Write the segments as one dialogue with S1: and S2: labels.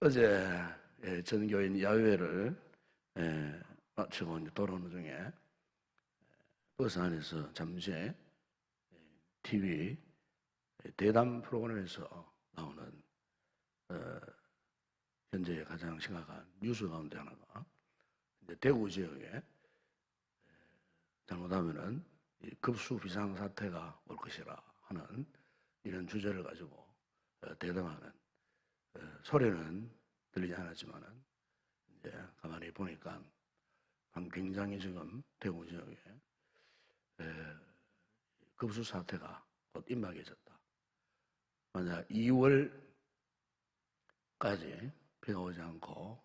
S1: 어제 전교인 야외를 마치고 이제 돌아오는 중에 버스 안에서 잠시 TV 대담 프로그램에서 나오는 현재 가장 심각한 뉴스 가운데 하나가 이제 대구 지역에 잘못하면은 급수 비상 사태가 올 것이라 하는 이런 주제를 가지고 대담하는 소리는 들리지 않았지만은 이제 가만히 보니까 굉장히 지금 대구 지역에 급수 사태가 곧 임박해졌다. 만약 2월까지 비가 오지 않고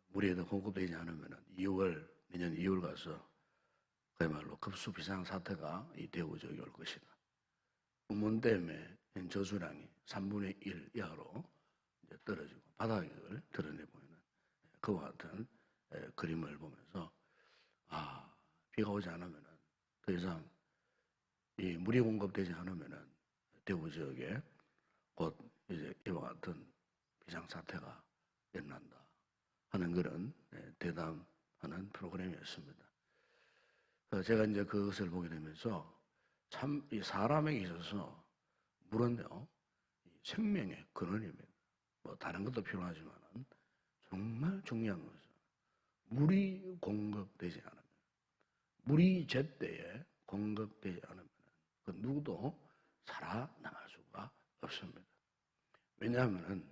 S1: 물이 더 공급되지 않으면은 내년 2월 가서 그야말로 급수 비상 사태가 이 대구 지역에 올 것이다. 문댐의 저수량이 3분의 1 이하로 이제 떨어지고 바닥을 드러내보이는 그와 같은 그림을 보면서 비가 오지 않으면 더 이상 이 물이 공급되지 않으면 대구 지역에 곧 이제 이와 같은 비상사태가 일어난다 하는 그런 대담하는 프로그램이었습니다. 제가 이제 그것을 보게 되면서 참 이 사람에게 있어서 물은요 생명의 근원입니다. 뭐 다른 것도 필요하지만 정말 중요한 것은 물이 공급되지 않으면, 물이 제때에 공급되지 않으면 그 누구도 살아나갈 수가 없습니다. 왜냐하면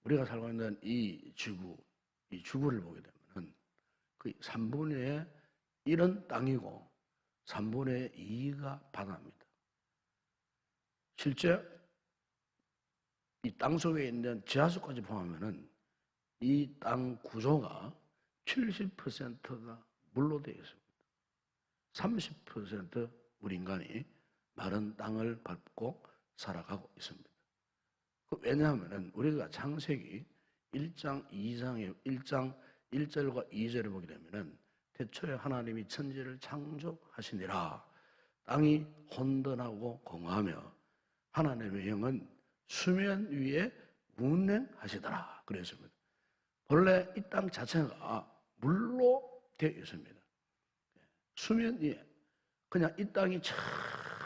S1: 우리가 살고 있는 이 지구를 보게 되면 그 3분의 1은 땅이고 3분의 2가 바다입니다. 실제 이 땅 속에 있는 지하수까지 포함하면 이 땅 구조가 70%가 물로 되어 있습니다. 30% 우리 인간이 마른 땅을 밟고 살아가고 있습니다. 왜냐하면 우리가 창세기 1장 1절과 2절을 보게 되면 태초에 하나님이 천지를 창조하시니라. 땅이 혼돈하고 공허하며 하나님의 영은 수면 위에 운행하시더라 그랬습니다. 본래 이 땅 자체가 물로 되어 있습니다. 수면 위에 그냥 이 땅이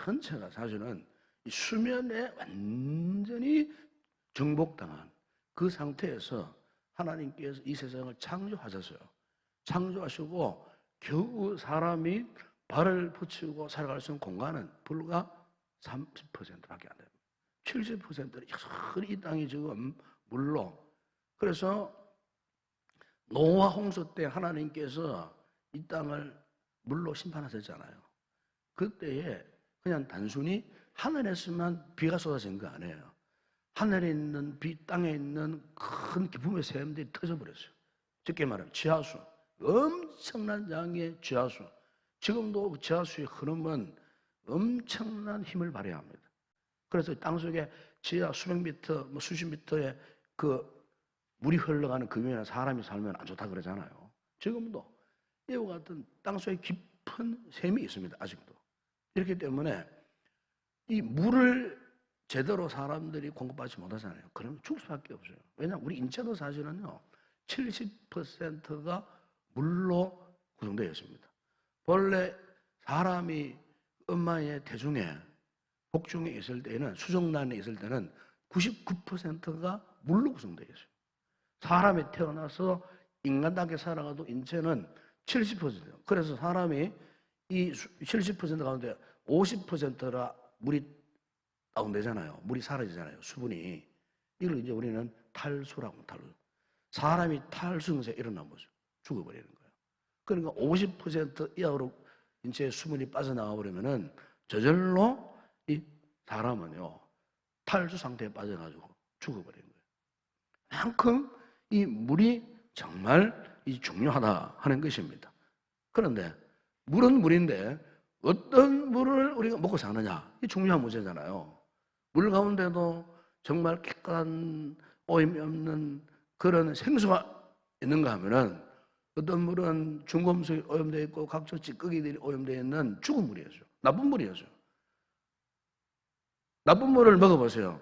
S1: 전체가 사실은 이 수면에 완전히 정복당한 그 상태에서 하나님께서 이 세상을 창조하셨어요. 창조하시고 겨우 발을 붙이고 살아갈 수 있는 공간은 불과 30%밖에 안 됩니다. 70%는 여전히 이 땅이 지금 물로. 그래서 노아 홍수 때 하나님께서 이 땅을 물로 심판하셨잖아요. 그때에 그냥 단순히 하늘에서만 비가 쏟아진 거 아니에요. 하늘에 있는 비, 땅에 있는 큰 기품의 샘들이 터져버렸어요. 쉽게 말하면 지하수, 엄청난 양의 지하수. 지금도 지하수의 흐름은 엄청난 힘을 발휘해야 합니다. 그래서 땅속에 지하 수백 미터, 수십 미터의 그 물이 흘러가는 그 위에 사람이 살면 안 좋다 그러잖아요. 지금도 이와 같은 땅속에 깊은 샘이 있습니다. 아직도. 이렇기 때문에 이 물을 제대로 사람들이 공급받지 못하잖아요. 그러면 죽을 수밖에 없어요. 왜냐하면 우리 인체도 사실은요 70%가 물로 구성되어 있습니다. 본래 사람이 엄마의 태중에 복중에 있을 때는 수정란에 있을 때는 99%가 물로 구성되어 있어요. 사람이 태어나서 인간답게 살아가도 인체는 70%예요. 그래서 사람이 이 70% 가운데 50%라 물이 다운되잖아요. 물이 사라지잖아요. 수분이. 이걸 이제 우리는 탈수라고 탈수. 사람이 탈수증세 일어나면 죽어버리는 거예요. 그러니까 50% 이하로 인체의 수분이 빠져나가 버리면은 저절로 이 사람은요 탈수 상태에 빠져가지고 죽어버리는 거예요. 그만큼 이 물이 정말 중요하다 하는 것입니다. 그런데 물은 물인데 어떤 물을 우리가 먹고 사느냐 이 중요한 문제잖아요. 물 가운데도 정말 깨끗한 오염이 없는 그런 생수가 있는가 하면은 어떤 물은 중금속이 오염되어 있고 각종 찌꺼기들이 오염되어 있는 죽은 물이었어요. 나쁜 물이었어요. 나쁜 물을 먹어보세요.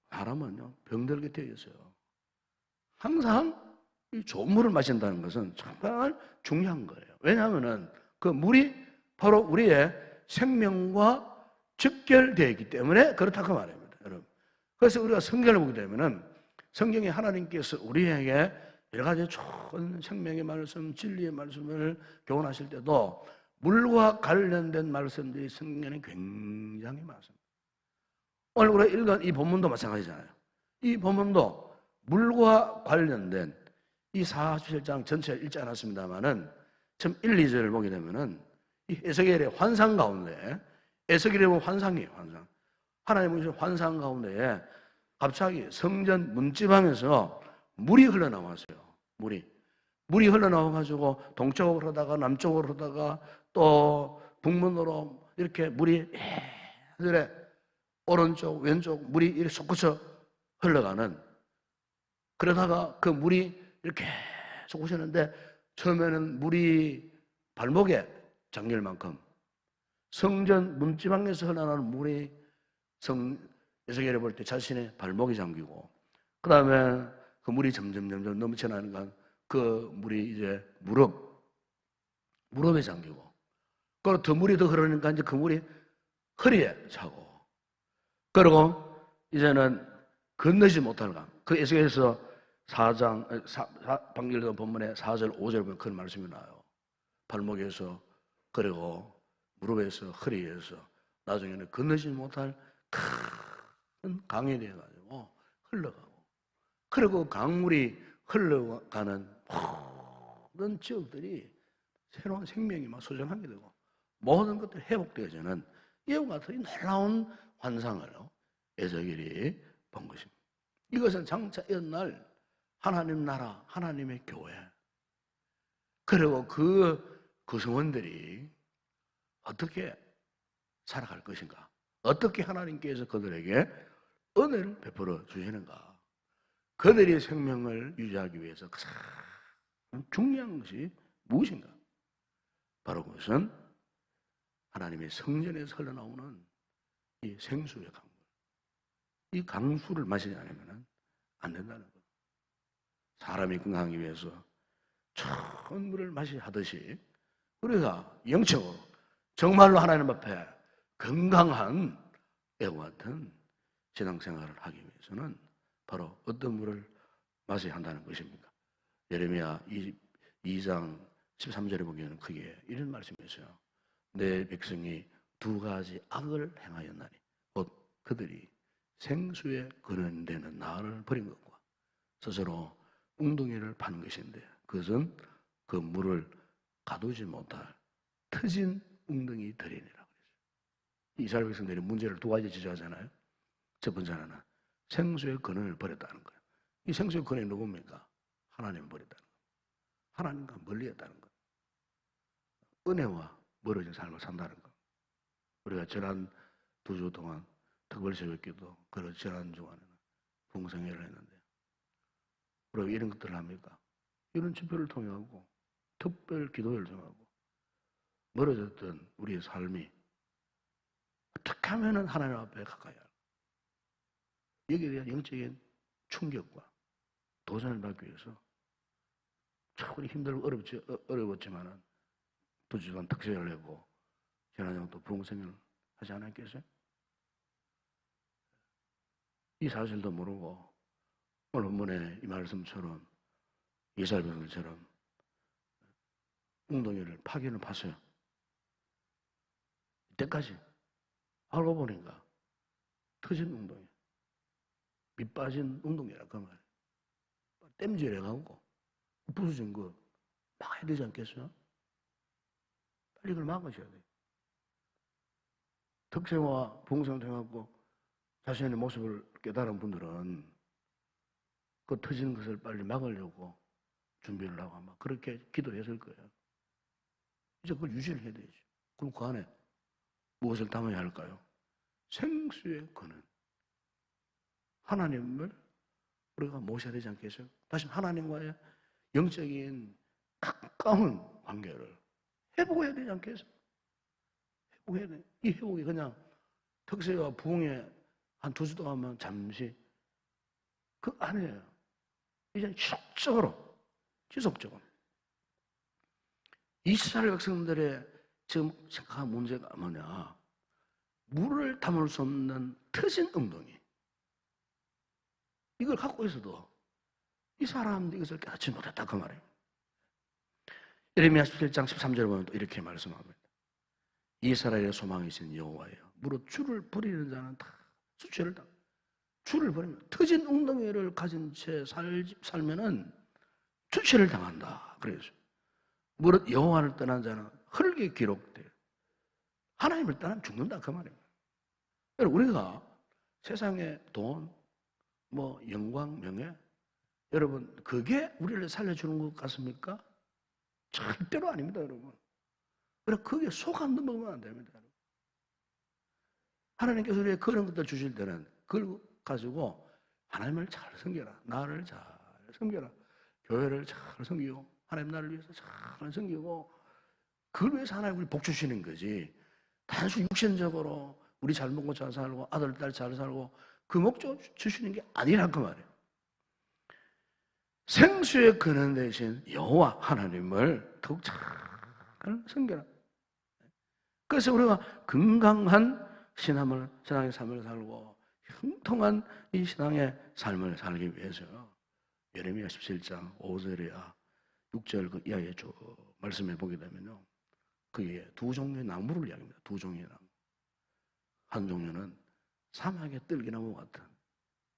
S1: 사람은요 병들게 되어 있어요. 항상 이 좋은 물을 마신다는 것은 정말 중요한 거예요. 왜냐하면은 그 물이 바로 우리의 생명과 직결되어 있기 때문에 그렇다고 말합니다, 여러분. 그래서 우리가 성경을 보게 되면은 성경에 하나님께서 우리에게 여러 가지 좋은 생명의 말씀, 진리의 말씀을 교훈하실 때도 물과 관련된 말씀들이 성경에 굉장히 많습니다. 오늘 우리가 읽은 이 본문도 마찬가지잖아요. 이 본문도 물과 관련된 이 47장 전체를 읽지 않았습니다만은 처음 1, 2절을 보게 되면은 이 에스겔의 환상 가운데, 에스겔의 환상이에요, 환상. 하나님은 환상 가운데에 갑자기 성전 문지방에서 물이 흘러나왔어요. 물이 흘러나와가지고 동쪽으로 흐르다가 남쪽으로 흐르다가 또 북문으로 이렇게 물이 그래 오른쪽 왼쪽 물이 이렇게 솟구쳐 흘러가는, 그러다가 그 물이 이렇게 솟구쳤는데 처음에는 물이 발목에 잠길 만큼, 성전 문지방에서 흘러나오는 물이 에스겔이 볼 때 자신의 발목이 잠기고, 그 다음에 그 물이 점점 넘쳐나니까 그 물이 이제 무릎에 잠기고, 그리고 더 물이 더 흐르니까 이제 그 물이 허리에 차고, 그리고 이제는 건너지 못하는 강. 그 에스겔에서 4장, 방금 읽은 본문에 4절, 5절 보면 그런 말씀이 나와요. 발목에서, 그리고 무릎에서, 허리에서, 나중에는 건너지 못할 큰 강이 되어가지고 흘러가고, 그리고 강물이 흘러가는 모든 지역들이 새로운 생명이 막 소생하게 되고 모든 것들이 회복되어지는 이와 같은 놀라운 환상을 에스겔이 본 것입니다. 이것은 장차 옛날 하나님 나라, 하나님의 교회, 그리고 그 구성원들이 어떻게 살아갈 것인가, 어떻게 하나님께서 그들에게 은혜를 베풀어 주시는가, 그들의 생명을 유지하기 위해서 가장 중요한 것이 무엇인가? 바로 그것은 하나님의 성전에서 흘러나오는 이 생수의 강물, 이 강수를 마시지 않으면 안 된다는 거예요. 사람이 건강하기 위해서 좋은 물을 마셔야 하듯이 우리가 영적으로 정말로 하나님 앞에 건강한 애와 같은 신앙생활을 하기 위해서는 바로 어떤 물을 마셔야 한다는 것입니까? 예레미야 2장 13절에 보면 크게 이런 말씀이 있어요. 내 백성이 두 가지 악을 행하였나니 곧 그들이 생수에 근원되는 나를 버린 것과 스스로 웅덩이를 파는 것인데, 그것은 그 물을 가두지 못할 터진 웅덩이들이니라 그랬어요. 이스라엘 백성들이 문제를 두 가지 지적하잖아요. 첫 번째 하나는 생수의 근원을 버렸다는 거예요. 이 생수의 근원이 누굽니까? 하나님을 버렸다는 거예요. 하나님과 멀리했다는 거예요. 은혜와 멀어진 삶을 산다는 거예요. 우리가 지난 2주 동안 특별 새벽기도, 그리고 지난 주간에는 봉성회를 했는데, 우리가 이런 것들을 합니까? 이런 집회를 통해하고 특별 기도회를 통하고 멀어졌던 우리의 삶이 어떻게 하면 하나님 앞에 가까이 할까? 여기에 대한 영적인 충격과 도전을 받기 위해서 참 힘들고 어려웠지만은 2주간 특세를 하고 지난주 또 부흥생을 하지 않았겠어요? 이 사실도 모르고 오늘 본문의 이 말씀처럼 이스라엘 백성들처럼 웅덩이를 파기는 팠어요. 이때까지 알고 보니까 터진 웅덩이, 밑 빠진 웅덩이라 그 말이에요. 땜질해가고 부서진 거 막아야 되지 않겠어요? 빨리 그걸 막으셔야 돼요. 특세와 부흥생을 통해서 자신의 모습을 깨달은 분들은 그 터지는 것을 빨리 막으려고 준비를 하고 아마 그렇게 기도했을 거예요. 이제 그걸 유지를 해야 되죠. 그럼 그 안에 무엇을 담아야 할까요? 생수의 근원, 하나님을 우리가 모셔야 되지 않겠어요? 다시 하나님과의 영적인 가까운 관계를 회복해야 되지 않겠어요? 회복해야 돼. 이 회복이 그냥 특세와 부흥에 한 2주 동안만 잠시 그 아니에요. 이제 지속적으로 이스라엘 백성들의 지금 생각한 문제가 뭐냐? 물을 담을 수 없는 터진 웅덩이. 이걸 갖고 있어도 이 사람들이 이것을 깨닫지 못했다 그 말이에요. 예레미야 17장 13절에 보면 또 이렇게 말씀합니다. 이스라엘의 소망이신 여호와예요. 무릇 주를 버리는 자는 다 수치를 당한다. 주를 버리면 터진 웅덩이를 가진 채 살면은 수치를 당한다. 그래서 무릇 여호와를 떠난 자는 흙에 기록돼요. 하나님을 떠나면 죽는다 그 말이에요. 여러분 우리가 세상에 돈, 영광, 명예, 여러분 그게 우리를 살려주는 것 같습니까? 절대로 아닙니다, 여러분. 그래서 거기에 속 안 넘어가면 안 됩니다. 하나님께서 우리에게 그런 것들 주실 때는 그걸 가지고 하나님을 잘 섬겨라. 나를 잘 섬겨라. 교회를 잘 섬기고 하나님 나를 위해서 잘 섬기고 그걸 위해서 하나님 우리 복 주시는 거지. 단순히 육신적으로 우리 잘 먹고 잘 살고 아들, 딸 잘 살고 그 목적 주시는 게 아니라 그 말이에요. 생수의 근원 대신 여호와 하나님을 더욱 잘 섬겨라. 그래서 우리가 건강한 신앙의 삶을 살고 형통한 이 신앙의 삶을 살기 위해서 예레미야 17장 5절이야 6절 그 이하에 쭉 말씀해 보게 되면요. 그게 두 종류의 나무를 이야기합니다. 두 종류의 나무. 한 종류는 사막의 뜰기나무 같은,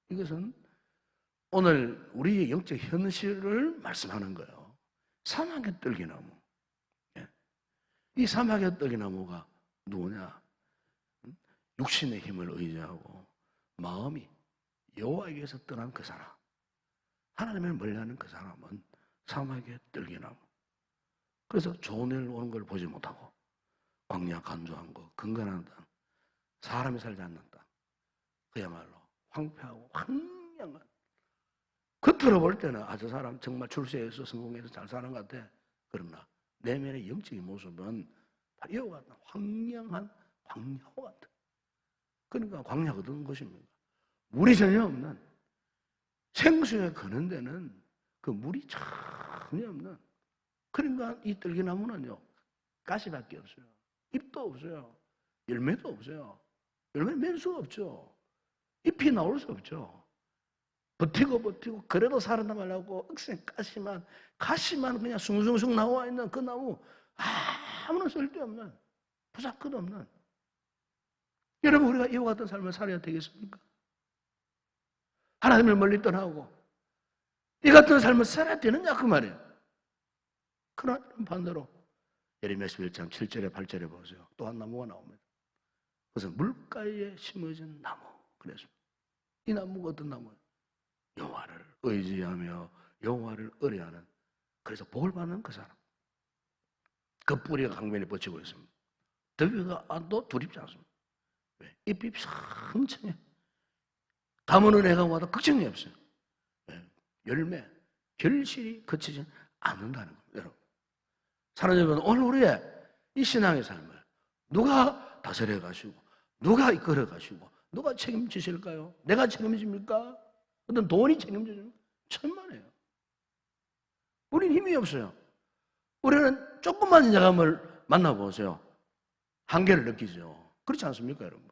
S1: 이것은 오늘 우리의 영적 현실을 말씀하는 거예요. 사막의 뜰기나무. 이 사막의 뜰기나무가 누구냐? 육신의 힘을 의지하고 마음이 여호와에게서 떠난 그 사람, 하나님을 멀리하는 그 사람은 사막의 뜰기나무. 그래서 좋은 일 오는 걸 보지 못하고 광야 간조한 거, 건건한 땅, 사람이 살지 않는 땅, 그야말로 황폐하고 황량한, 겉으로 볼 때는 저 사람 정말 출세해서 성공해서 잘 사는 것 같아. 그러나 내면의 영적인 모습은 이와 같은 황량한 광야와 같은. 그러니까 광야가 어떤 것입니까? 물이 전혀 없는, 생수에 거는 데는 그 물이 전혀 없는, 그러니까 이 뜰기나무는요 가시밖에 없어요. 잎도 없어요. 열매도 없어요. 열매 맺을 수가 없죠. 잎이 나올 수 없죠. 버티고 그래도 살아남으려고 억센 가시만 그냥 숭숭숭 나와 있는 그 나무, 아무런 쓸데없는, 부작것 없는. 여러분 우리가 이와 같은 삶을 살아야 되겠습니까? 하나님을 멀리 떠나고 이 같은 삶을 살아야 되느냐 그 말이에요. 그러나 반대로 예레미야 11장 7절에 8절에 보세요. 또 한 나무가 나옵니다. 그래서 물가에 심어진 나무. 그래서 이 나무가 어떤 나무예요? 여호와를 의지하며 여호와를 의뢰하는, 그래서 복을 받는 그 사람. 그 뿌리가 강변에 뻗치고 있습니다. 더위가 안도 두렵지 않습니다. 왜? 잎이 성청해. 가뭄은 해가 와도 걱정이 없어요. 왜? 열매, 결실이 거치지 않는다는 겁니다. 여러분, 사랑하는 여러분, 오늘 우리의 이 신앙의 삶을 누가 다스려 가시고 누가 이끌어 가시고 누가 책임지실까요? 내가 책임집니까? 어떤 돈이 책임집니까? 천만에요. 우리는 힘이 없어요. 우리는 조그만 자감을 만나보세요. 한계를 느끼죠. 그렇지 않습니까, 여러분?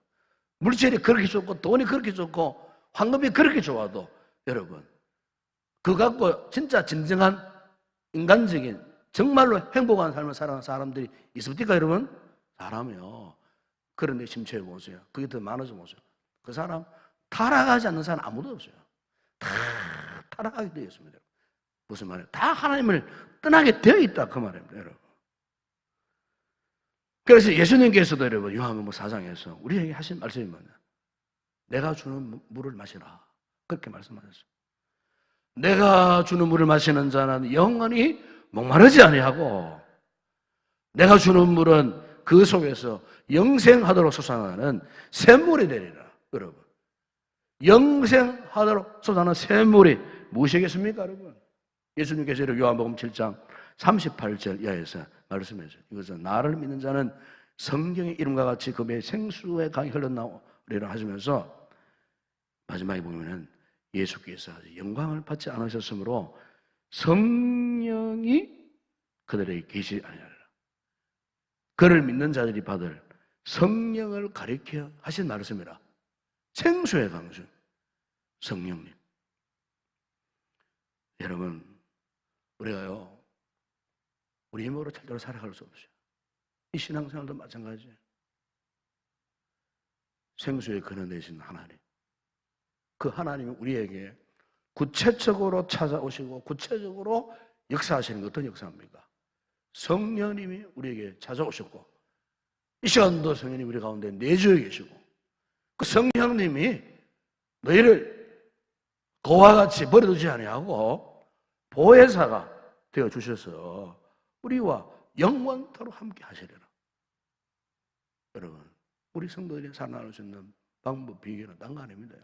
S1: 물질이 그렇게 좋고 돈이 그렇게 좋고 황금이 그렇게 좋아도 여러분, 그거 갖고 진짜 진정한 인간적인 정말로 행복한 삶을 살아가는 사람들이 있습니까, 여러분? 사람이요. 그런데 심취해 보세요. 그게 더 많아져 보세요. 그 사람 타락하지 않는 사람 아무도 없어요. 다 타락하게 되어 있습니다. 무슨 말이에요? 다 하나님을 떠나게 되어 있다 그 말입니다, 여러분. 그래서 예수님께서도 여러분 요한복음 4장에서 우리에게 하신 말씀이 뭐냐? 내가 주는 물을 마시라. 그렇게 말씀하셨어요. 내가 주는 물을 마시는 자는 영원히 목마르지 아니하고 내가 주는 물은 그 속에서 영생하도록 솟아나는 샘물이 되리라. 여러분, 영생하도록 솟아나는 샘물이 무엇이겠습니까, 여러분? 예수님께서 요한복음 7장 38절 이하에서 말씀하셨어요. 이것은 나를 믿는 자는 성경의 이름과 같이 그 배에 생수의 강이 흘러나오리라 하시면서 마지막에 보면은 예수께서 아직 영광을 받지 않으셨으므로 성령이 그들에게 계시지 아니하리라. 그를 믿는 자들이 받을 성령을 가리켜 하신 말씀이라. 생수의 강수, 성령님. 여러분, 우리가요, 우리 힘으로 절대로 살아갈 수 없어요. 이 신앙생활도 마찬가지예요. 생수의 근원 되신 하나님. 그 하나님은 우리에게 구체적으로 찾아오시고 구체적으로 역사하시는 것 어떤 역사입니까? 성령님이 우리에게 찾아오셨고 이 시간도 성령님이 우리 가운데 내주어 계시고 그 성령님이 너희를 그와 같이 버려두지 아니하고 보혜사가 되어주셔서 우리와 영원토록 함께 하시리라. 여러분, 우리 성도들이 살아날 수 있는 방법, 비결은 딴 거 아닙니다.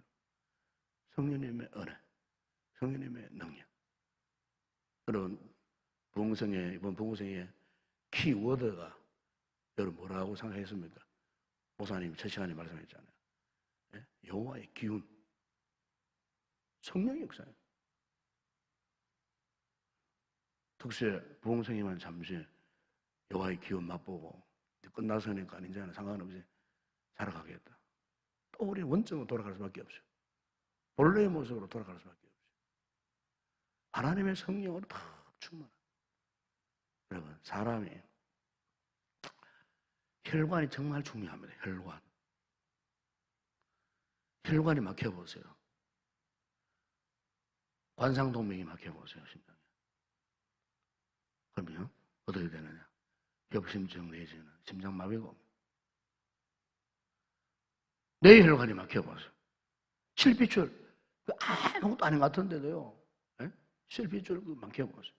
S1: 성령님의 은혜, 성령님의 능력. 여러분, 이번 부흥성의 키워드가 여러분 뭐라고 생각했습니까? 목사님 첫 시간에 말씀했잖아요. 여호와의 기운, 성령의 역사예요. 특수에 부흥성에만 잠시 여호와의 기운 맛보고 끝나서니까 이제는 상관없이 살아가겠다. 또 우리 원점으로 돌아갈 수밖에 없어요. 본래의 모습으로 돌아갈 수밖에 없어요. 하나님의 성령으로 다 충만한. 여러분, 사람이 혈관이 정말 중요합니다. 혈관이 막혀보세요. 관상동맥이 막혀보세요. 심장에. 그러면 어떻게 되느냐? 협심증 내지는 심장마비가 옵니다. 뇌 혈관이 막혀보세요. 실핏줄 아무것도 아닌 것 같은데도요. 실핏줄 막혀보세요.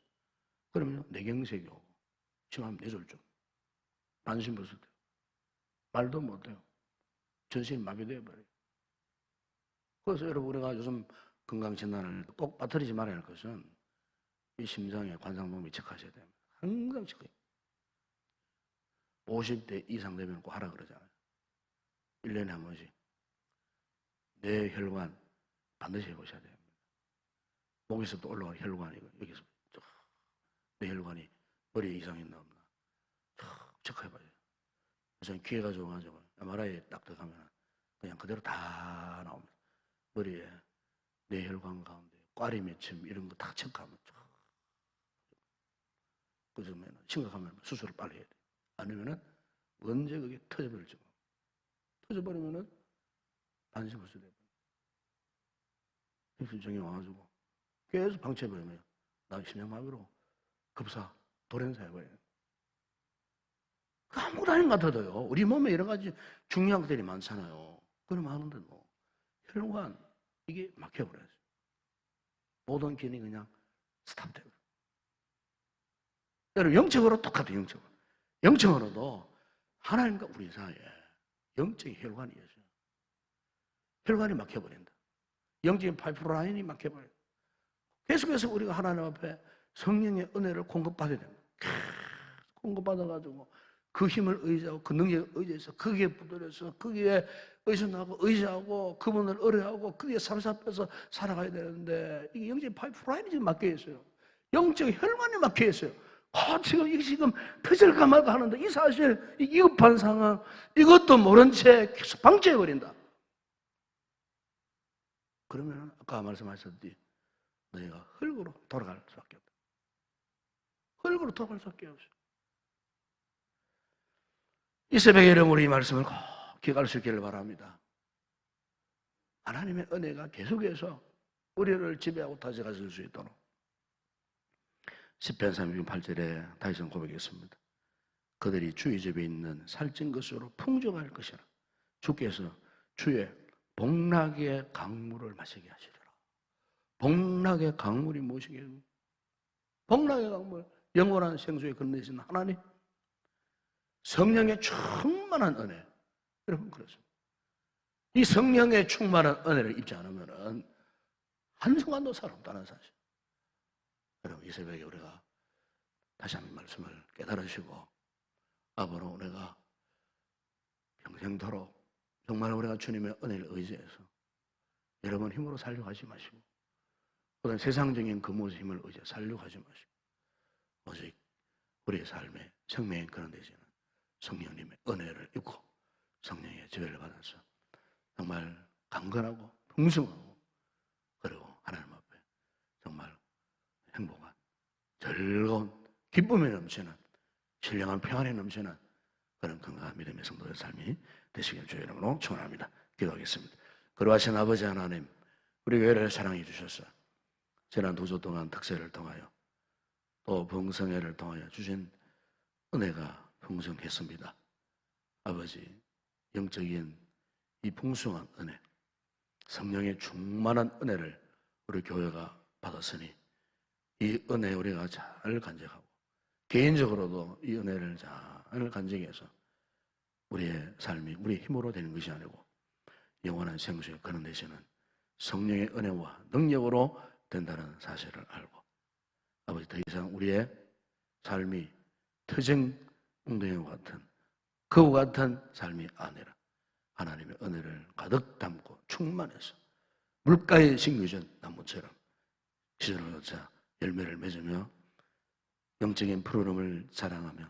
S1: 그러면 뇌경색이 오고 심하면 뇌졸중, 반신불수 돼요. 말도 못해요. 전신이 마비되어 버려요. 그래서 여러분 우리가 요즘 건강진단을 꼭 빠뜨리지 말아야 할 것은 이 심장의 관상동맥 체크하셔야 됩니다. 항상 체크해요. 50대 이상 되면 꼭 하라 그러잖아요. 1년에 한 번씩. 뇌 혈관 반드시 해보셔야 됩니다. 목에서부터 올라오는 혈관이고 여기서 뇌 혈관이 머리에 이상이 있나 없나 체크해봐요. 우선 기회가 좋아가지고 MRI에 딱 들어가면 그냥 그대로 다 나옵니다. 머리에 뇌혈관 가운데 꽈리 맺힘 이런 거 다 체크하면 그 점에는 심각하면 수술을 빨리 해야 돼요. 아니면은 언제 그게 터져버릴지 모르고 터져버리면은 반신불수 돼요. 심정이 와가지고 계속 방치해버리면 나 심장마비로 급사 돌연사해버려요. 아무것도 아닌 것 같아도요. 우리 몸에 여러 가지 중요한 것들이 많잖아요. 그럼 하는데도 혈관 이게 막혀버려요. 모든 기능이 그냥 스탑돼요. 여러분 영적으로 똑같아요. 영적으로도 하나님과 우리 사이에 영적인 혈관이 있어요. 혈관이 막혀버린다. 영적인 파이프라인이 막혀버려요. 계속해서 우리가 하나님 앞에 성령의 은혜를 공급받아야 됩니다. 공급받아가지고 그 힘을 의지하고 그 능력을 의지해서 거기에 붙들려서 거기에 의존하고 의지하고 그분을 의뢰하고 거기에 사로잡혀서 살아가야 되는데 이게 영적인 파이프라인이 지금 막혀 있어요. 영적 혈관이 막혀 있어요. 이게 지금 터질까 말까 하는데 이 사실 이 위급한 상황 이것도 모른 채 계속 방치해버린다. 그러면 아까 말씀하셨듯이 너희가 흙으로 돌아갈 수밖에 없다. 흙으로 돌아갈 수밖에 없어요. 이 새벽에 여러분 우리 이 말씀을 꼭 기억할 수 있기를 바랍니다. 하나님의 은혜가 계속해서 우리를 지배하고 다스릴 수 있도록 시편 38절에 다시 한번 고백했습니다. 그들이 주의 집에 있는 살찐 것으로 풍족할 것이라. 주께서 주의 복락의 강물을 마시게 하시리라. 복락의 강물이 무엇이겠어요? 복락의 강물, 영원한 생수에 건네신 하나님, 성령의 충만한 은혜. 여러분 그렇습니다. 이 성령의 충만한 은혜를 입지 않으면 한순간도 살 없다는 사실. 여러분 이 새벽에 우리가 다시 한번 말씀을 깨달으시고 아버로 우리가 평생토록 정말 우리가 주님의 은혜를 의지해서 여러분 힘으로 살려고 하지 마시고 어떤 세상적인 그 모습 힘을 의지해 살려고 하지 마시고 오직 우리의 삶의 생명의 그런 데서는 성령님의 은혜를 입고 성령의 지배를 받아서 정말 강건하고 풍성하고 그리고 하나님 앞에 정말 행복한 즐거운 기쁨이 넘치는 신령한 평안이 넘치는 그런 건강한 믿음의 성도의 삶이 되시길 주의 이름으로 축원합니다. 기도하겠습니다. 거룩하신 아버지 하나님, 우리 교회를 사랑해 주셔서 지난 2주 동안 특세를 통하여 또 봉성회를 통하여 주신 은혜가 풍성했습니다. 아버지, 영적인 이 풍성한 은혜, 성령의 충만한 은혜를 우리 교회가 받았으니 이 은혜 우리가 잘 간직하고 개인적으로도 이 은혜를 잘 간직해서 우리의 삶이 우리의 힘으로 되는 것이 아니고 영원한 생수에 그런 되시는 성령의 은혜와 능력으로 된다는 사실을 알고 아버지 더 이상 우리의 삶이 터진 웅덩이와 같은 그와 같은 삶이 아니라 하나님의 은혜를 가득 담고 충만해서 물가에 심겨진 나무처럼 시절을 얻자 열매를 맺으며 영적인 푸르름을 자랑하며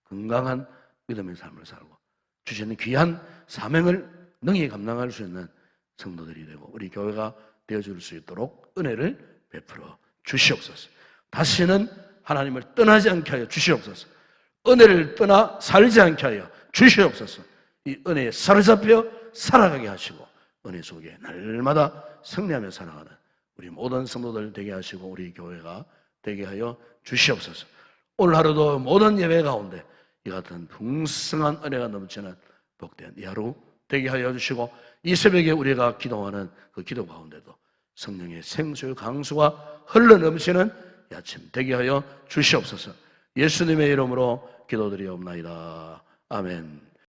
S1: 건강한 믿음의 삶을 살고 주시는 귀한 사명을 능히 감당할 수 있는 성도들이 되고 우리 교회가 되어줄 수 있도록 은혜를 베풀어 주시옵소서. 다시는 하나님을 떠나지 않게 하여 주시옵소서. 은혜를 떠나 살지 않게 하여 주시옵소서. 이 은혜에 사로잡혀 살아가게 하시고 은혜 속에 날마다 승리하며 살아가는 우리 모든 성도들 되게 하시고 우리 교회가 되게 하여 주시옵소서. 오늘 하루도 모든 예배 가운데 이 같은 풍성한 은혜가 넘치는 복된 이 하루 되게 하여 주시고 이 새벽에 우리가 기도하는 그 기도 가운데도 성령의 생수의 강수가 흘러넘치는 이 아침 되게 하여 주시옵소서. 예수님의 이름으로 기도드리옵나이다. 아멘.